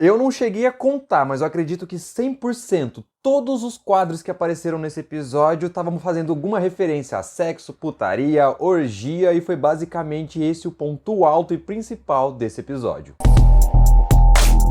Eu não cheguei a contar, mas eu acredito que 100%, todos os quadros que apareceram nesse episódio estavam fazendo alguma referência a sexo, putaria, orgia, e foi basicamente esse o ponto alto e principal desse episódio.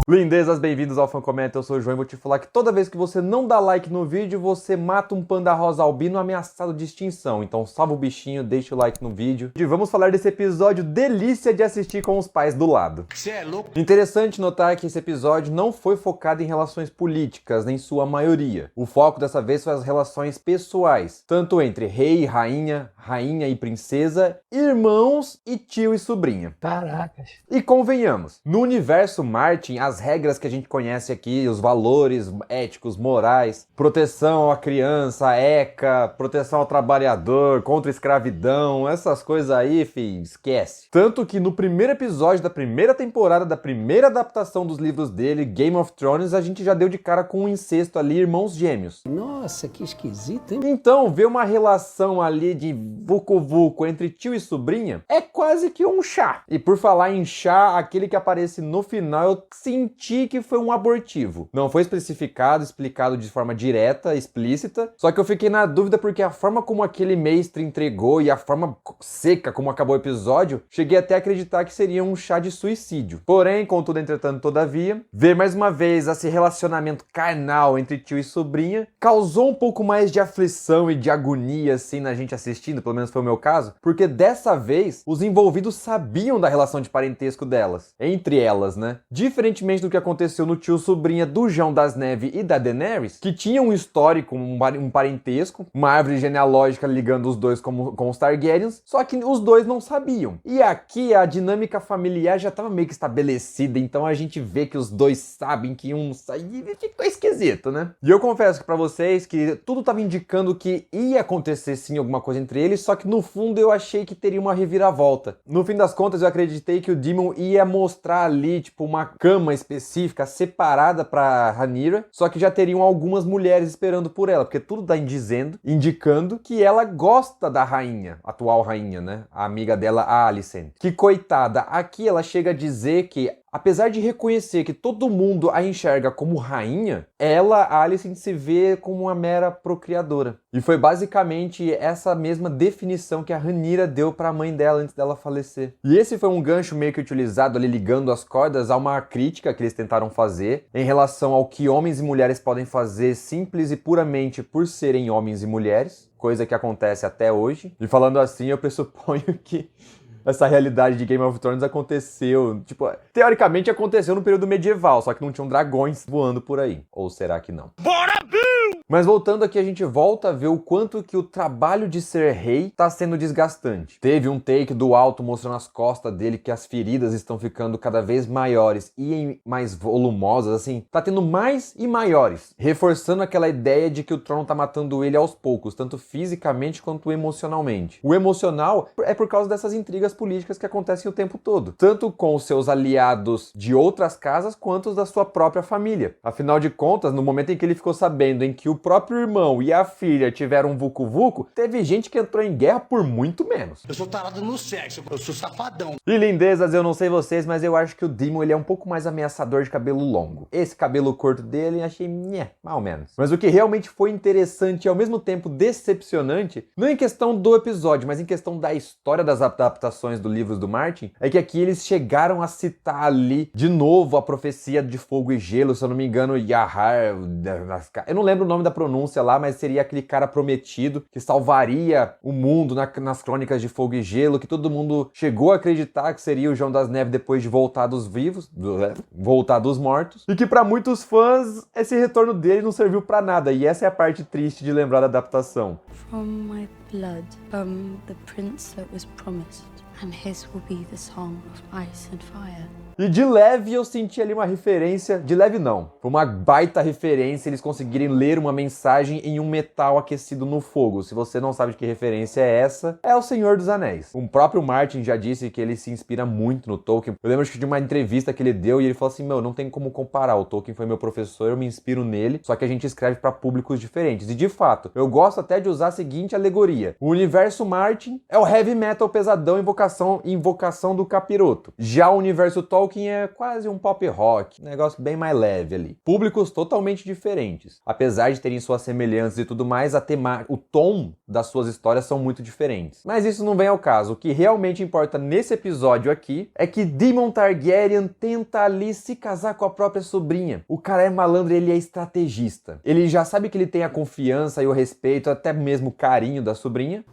Lindezas, bem-vindos ao Fancomenta, eu sou o João e vou te falar que toda vez que você não dá like no vídeo, você mata um panda rosa albino ameaçado de extinção. Então salva o bichinho, deixa o like no vídeo. E vamos falar desse episódio delícia de assistir com os pais do lado. Você é louco? Interessante notar que esse episódio não foi focado em relações políticas, nem sua maioria. O foco dessa vez foi as relações pessoais, tanto entre rei e rainha, rainha e princesa, irmãos e tio e sobrinha. Caracas. E convenhamos, no universo Martin, as regras que a gente conhece aqui, os valores éticos, morais, proteção à criança, ECA, proteção ao trabalhador, contra a escravidão, essas coisas aí, filho, esquece. Tanto que no primeiro episódio da primeira temporada, da primeira adaptação dos livros dele, Game of Thrones, a gente já deu de cara com um incesto ali, irmãos gêmeos. Nossa, que esquisito, hein? Então, ver uma relação ali de vucu-vucu entre tio e sobrinha é quase que um chá. E por falar em chá, aquele que aparece no final, eu senti que foi um abortivo. Não foi especificado, explicado de forma direta, explícita, só que eu fiquei na dúvida porque a forma como aquele mestre entregou e a forma seca como acabou o episódio, cheguei até a acreditar que seria um chá de suicídio. Porém, contudo, entretanto, todavia, ver mais uma vez esse relacionamento carnal entre tio e sobrinha causou um pouco mais de aflição e de agonia assim na gente assistindo, pelo menos foi o meu caso, porque dessa vez os envolvidos sabiam da relação de parentesco delas, entre elas, né? Diferentemente do que aconteceu no tio-sobrinha do João das Neves e da Daenerys, que tinha um histórico, um parentesco, uma árvore genealógica ligando os dois com os Targaryens, só que os dois não sabiam. E aqui a dinâmica familiar já estava meio que estabelecida, então a gente vê que os dois sabem que um sai e ficou esquisito, né? E eu confesso pra vocês que tudo estava indicando que ia acontecer sim alguma coisa entre eles, só que no fundo eu achei que teria uma reviravolta. No fim das contas eu acreditei que o Daemon ia mostrar ali, tipo, uma cama específica separada pra Rhaenyra, só que já teriam algumas mulheres esperando por ela, porque tudo tá indicando que ela gosta da rainha, atual rainha, né? A amiga dela, a Alicent. Que coitada, aqui ela chega a dizer que apesar de reconhecer que todo mundo a enxerga como rainha, ela, a Alicent, se vê como uma mera procriadora. E foi basicamente essa mesma definição que a Rhaenyra deu para a mãe dela antes dela falecer. E esse foi um gancho meio que utilizado ali, ligando as cordas a uma crítica que eles tentaram fazer em relação ao que homens e mulheres podem fazer simples e puramente por serem homens e mulheres, coisa que acontece até hoje. E falando assim, eu pressuponho que essa realidade de Game of Thrones aconteceu, tipo, teoricamente aconteceu no período medieval, só que não tinham dragões voando por aí. Ou será que não? Bora, Bill! Mas voltando aqui, a gente volta a ver o quanto que o trabalho de ser rei tá sendo desgastante. Teve um take do alto mostrando as costas dele, que as feridas estão ficando cada vez maiores e mais volumosas, assim, tá tendo mais e maiores, reforçando aquela ideia de que o trono tá matando ele aos poucos, tanto fisicamente quanto emocionalmente. O emocional é por causa dessas intrigas políticas que acontecem o tempo todo, tanto com os seus aliados de outras casas quanto os da sua própria família. Afinal de contas, no momento em que ele ficou sabendo em que o próprio irmão e a filha tiveram um vucu-vucu, teve gente que entrou em guerra por muito menos. Eu sou tarado no sexo, eu sou safadão. E lindezas, eu não sei vocês, mas eu acho que o Daemon ele é um pouco mais ameaçador de cabelo longo. Esse cabelo curto dele, achei, mais ou menos. Mas o que realmente foi interessante e ao mesmo tempo decepcionante, não em questão do episódio, mas em questão da história das adaptações do livros do Martin, é que aqui eles chegaram a citar ali de novo a profecia de fogo e gelo, se eu não me engano, Yahar, eu não lembro o nome da pronúncia lá, mas seria aquele cara prometido que salvaria o mundo nas crônicas de fogo e gelo, que todo mundo chegou a acreditar que seria o João das Neves depois de voltar dos vivos, voltar dos mortos, e que para muitos fãs esse retorno dele não serviu para nada, e essa é a parte triste de lembrar da adaptação. From my blood, the prince that was promised, and his will be the song of ice and fire. E de leve eu senti ali uma referência, de leve não, foi uma baita referência eles conseguirem ler uma mensagem em um metal aquecido no fogo. Se você não sabe de que referência é essa, é o Senhor dos Anéis. O próprio Martin já disse que ele se inspira muito no Tolkien. Eu lembro de uma entrevista que ele deu e ele falou assim, não tem como comparar, o Tolkien foi meu professor, eu me inspiro nele, só que a gente escreve para públicos diferentes. E de fato, eu gosto até de usar a seguinte alegoria. O universo Martin é o heavy metal pesadão, invocação do capiroto. Já o universo Tolkien Tolkien é quase um pop rock, um negócio bem mais leve ali. Públicos totalmente diferentes. Apesar de terem suas semelhanças e tudo mais, o tom das suas histórias são muito diferentes. Mas isso não vem ao caso. O que realmente importa nesse episódio aqui é que Daemon Targaryen tenta ali se casar com a própria sobrinha. O cara é malandro e ele é estrategista. Ele já sabe que ele tem a confiança e o respeito, até mesmo o carinho da sobrinha.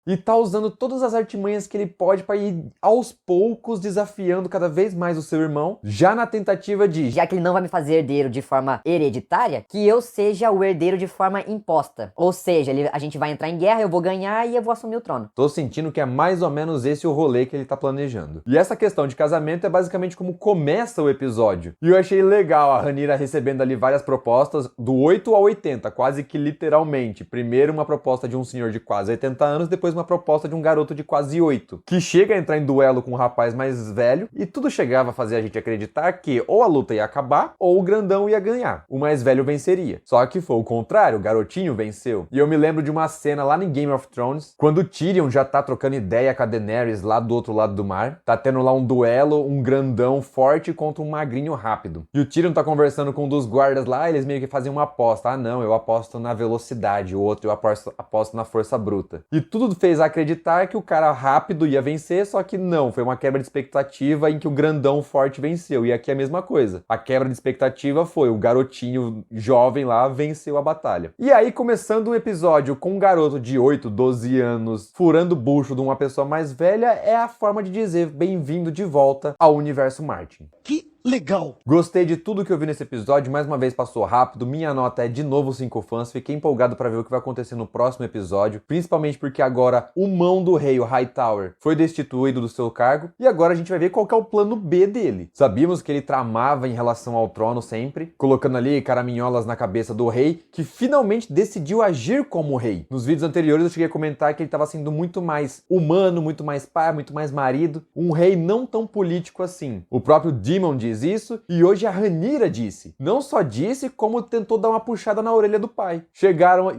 E tá usando todas as artimanhas que ele pode para ir aos poucos desafiando cada vez mais o seu irmão, já na tentativa de, já que ele não vai me fazer herdeiro de forma hereditária, que eu seja o herdeiro de forma imposta. Ou seja, a gente vai entrar em guerra, eu vou ganhar e eu vou assumir o trono. Tô sentindo que é mais ou menos esse o rolê que ele tá planejando. E essa questão de casamento é basicamente como começa o episódio. E eu achei legal a Rhaenyra recebendo ali várias propostas, do 8 ao 80, quase que literalmente. Primeiro uma proposta de um senhor de quase 80 anos, depois uma proposta de um garoto de quase 8, que chega a entrar em duelo com um rapaz mais velho, e tudo chegava a fazer a gente acreditar que ou a luta ia acabar, ou o grandão ia ganhar. O mais velho venceria. Só que foi o contrário, o garotinho venceu. E eu me lembro de uma cena lá em Game of Thrones, quando o Tyrion já tá trocando ideia com a Daenerys lá do outro lado do mar, tá tendo lá um duelo, um grandão forte contra um magrinho rápido. E o Tyrion tá conversando com um dos guardas lá, eles meio que fazem uma aposta. Ah não, eu aposto na velocidade, o outro eu aposto na força bruta. E tudo fez acreditar que o cara rápido ia vencer, só que não, foi uma quebra de expectativa em que o grandão forte venceu. E aqui é a mesma coisa. A quebra de expectativa foi o garotinho jovem lá venceu a batalha. E aí, começando um episódio com um garoto de 8, 12 anos furando o bucho de uma pessoa mais velha, é a forma de dizer bem-vindo de volta ao universo Martin. Que legal! Gostei de tudo que eu vi nesse episódio, mais uma vez passou rápido, minha nota é de novo 5 fãs, fiquei empolgado para ver o que vai acontecer no próximo episódio, principalmente porque agora o mão do rei, o Hightower, foi destituído do seu cargo, e agora a gente vai ver qual que é o plano B dele. Sabíamos que ele tramava em relação ao trono sempre, colocando ali caraminholas na cabeça do rei, que finalmente decidiu agir como rei. Nos vídeos anteriores eu cheguei a comentar que ele estava sendo muito mais humano, muito mais pai, muito mais marido, um rei não tão político assim. O próprio Daemon diz isso, e hoje a Rhaenyra disse. Não só disse, como tentou dar uma puxada na orelha do pai.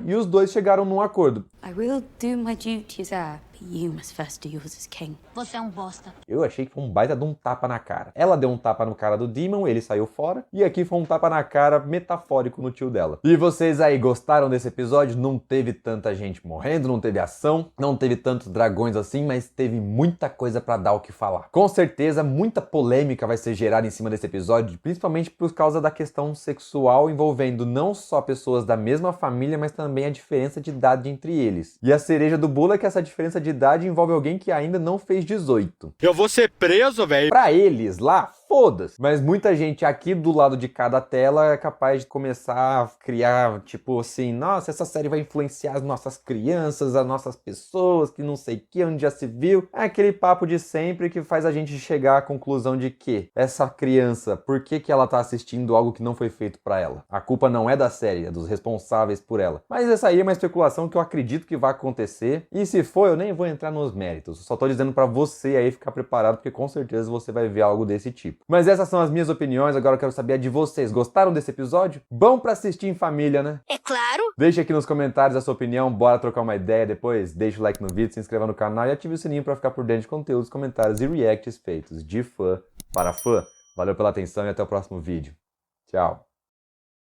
E os dois chegaram num acordo. I will do my duty as heir, but you must first do yours as king. Você é um bosta. Eu achei que foi um baita de um tapa na cara. Ela deu um tapa no cara do Daemon, ele saiu fora, e aqui foi um tapa na cara metafórico no tio dela. E vocês aí, gostaram desse episódio? Não teve tanta gente morrendo, não teve ação, não teve tantos dragões assim, mas teve muita coisa pra dar o que falar. Com certeza, muita polêmica vai ser gerada em cima desse episódio, principalmente por causa da questão sexual envolvendo não só pessoas da mesma família, mas também a diferença de idade entre eles. E a cereja do bolo é que essa diferença de idade envolve alguém que ainda não fez 18. Eu vou ser preso, velho. Pra eles lá, foda-se. Mas muita gente aqui do lado de cada tela é capaz de começar a criar, tipo assim, nossa, essa série vai influenciar as nossas crianças, as nossas pessoas, que não sei o que, onde já se viu. É aquele papo de sempre que faz a gente chegar à conclusão de que essa criança, por que ela tá assistindo algo que não foi feito pra ela? A culpa não é da série, é dos responsáveis por ela. Mas essa aí é uma especulação que eu acredito que vai acontecer. E se for, eu nem vou entrar nos méritos. Só tô dizendo pra você aí ficar preparado, porque com certeza você vai ver algo desse tipo. Mas essas são as minhas opiniões, agora eu quero saber a de vocês. Gostaram desse episódio? Bom pra assistir em família, né? É claro. Deixa aqui nos comentários a sua opinião, bora trocar uma ideia depois. Deixa o like no vídeo, se inscreva no canal e ative o sininho pra ficar por dentro de conteúdos, comentários e reacts feitos de fã para fã. Valeu pela atenção e até o próximo vídeo. Tchau.